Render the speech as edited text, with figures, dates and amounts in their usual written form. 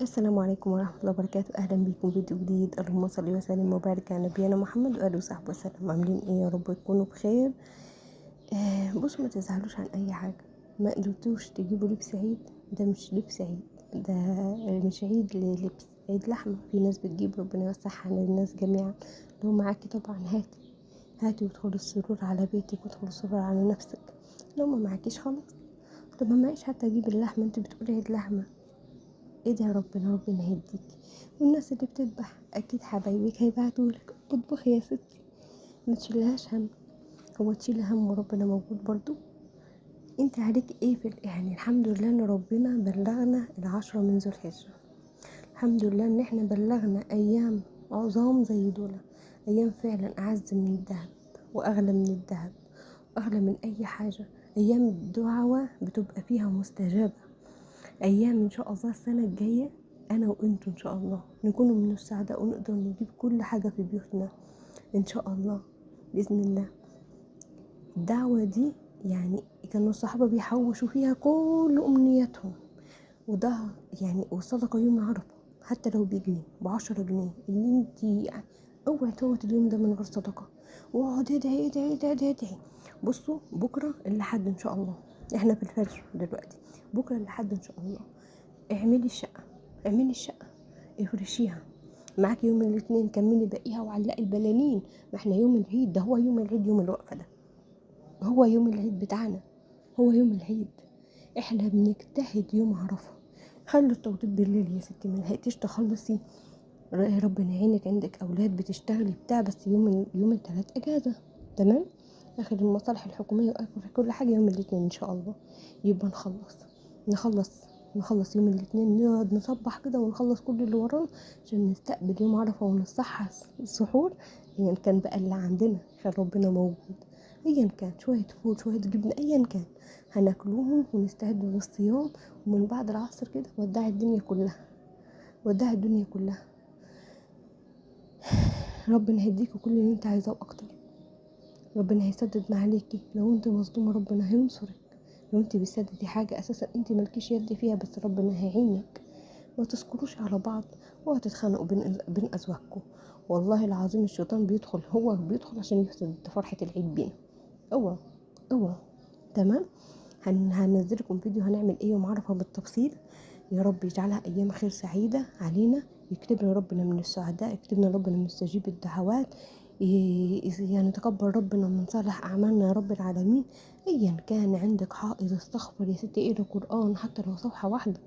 السلام عليكم ورحمة الله وبركاته. أهلا بيكم فيديو جديد. اللهم صل وسلم وبارك على نبينا محمد وآله وصحبه وسلم. عاملين ايه؟ يا رب تكونوا بخير. بصوا، ما تزعلوش عن أي حاجة. ما قدرتوش تجيبوا لبس عيد، ده مش لبس عيد، ده مش عيد للبس، عيد لحمة. في ناس بتجيب، ربنا يوسعها على الناس جميعا. لو معاكي طبعا هاتي وادخلوا السرور على بيتك وادخلوا السرور على نفسك. لو ما معاكيش خلاص. طب ما معيش حتى اجيب اللحمة، انت بتقولي عيد لحمة. ايه ده؟ ربنا يهديك. والناس اللي بتذبح اكيد حبايبك هيبعتولك اطبخي يا ستي، ما تشيلهاش هم. هو تشيل هم وربنا موجود برضو؟ انت عليك ايه يعني الحمد لله ان ربنا بلغنا العشرة من ذو الحجة. الحمد لله ان احنا بلغنا ايام عظام زي دول، ايام فعلا اعز من الذهب واغلى من الذهب واغلى من اي حاجة. ايام الدعوة بتبقى فيها مستجابة. ايام ان شاء الله السنه الجايه انا وانتوا ان شاء الله نكونوا من السعداء ونقدر نجيب كل حاجه في بيوتنا ان شاء الله باذن الله. الدعوه دي يعني كانوا الصحابه بيحوشوا فيها كل امنياتهم، وده يعني والصدقه يوم عرفه حتى لو بجنيه ب10 جنيه اللي انت يعني. اوعي تفوت اليوم ده من غير صدقه. واقعد ادعي ادعي ادعي ادعي ادعي. بصوا، بكره الحد ان شاء الله، احنا في الفجر دلوقتي، بكره الحد ان شاء الله. اعملي الشقة افرشيها. معاكي يوم الاثنين كملي باقيها وعلقي البلالين. ما احنا يوم العيد ده هو يوم العيد، يوم الوقفة ده هو يوم العيد بتاعنا، هو يوم العيد. احنا بنجتهد يوم عرفة. خلوا التوضيب بالليل يا ستي، ما لحقتيش تخلصي ربنا يعينك، عندك اولاد بتشتغلي بتاع، بس يوم الثلاث اجازة. تمام. اخر المصالح الحكومية واخر كل حاجة يوم الاثنين ان شاء الله. يبقى نخلص نخلص يوم الاثنين، نقعد نصبح كده ونخلص كل اللي ورانا عشان نستقبل يوم عرفة ونصحى السحور. ايا كان بقى اللي عندنا عشان ربنا موجود، ايا كان شوية فول شوية جبنة ايا كان هناكلوهم ونستعد للصيام. ومن بعد العصر كده ودعي الدنيا كلها، ودعي الدنيا كلها. ربنا هيديكي كل اللي انت عايزاه واكتر. ربنا هيسدد ما عليكي. لو انت مظلومة ربنا هينصرك. لو انت بتسددي حاجة اساسا انت مالكيش يد فيها بس ربنا هيعينك. ما تسكروش على بعض وهتتخانقوا بين ازواجكم. والله العظيم الشيطان بيدخل عشان يفسد فرحة العيد بينا. اوعى اوعى. تمام. هننزلكم فيديو هنعمل ايه يوم عرفة بالتفصيل. يا رب يجعلها ايام خير سعيدة علينا. يكتبنا ربنا من السعداء، يكتبنا ربنا من مستجيب الدعوات. يعني تقبل ربنا من صالح اعمالنا يا رب العالمين. ايا كان عندك حائط استغفر يا ستي، اقرا قرآن حتى لو صفحة واحدة.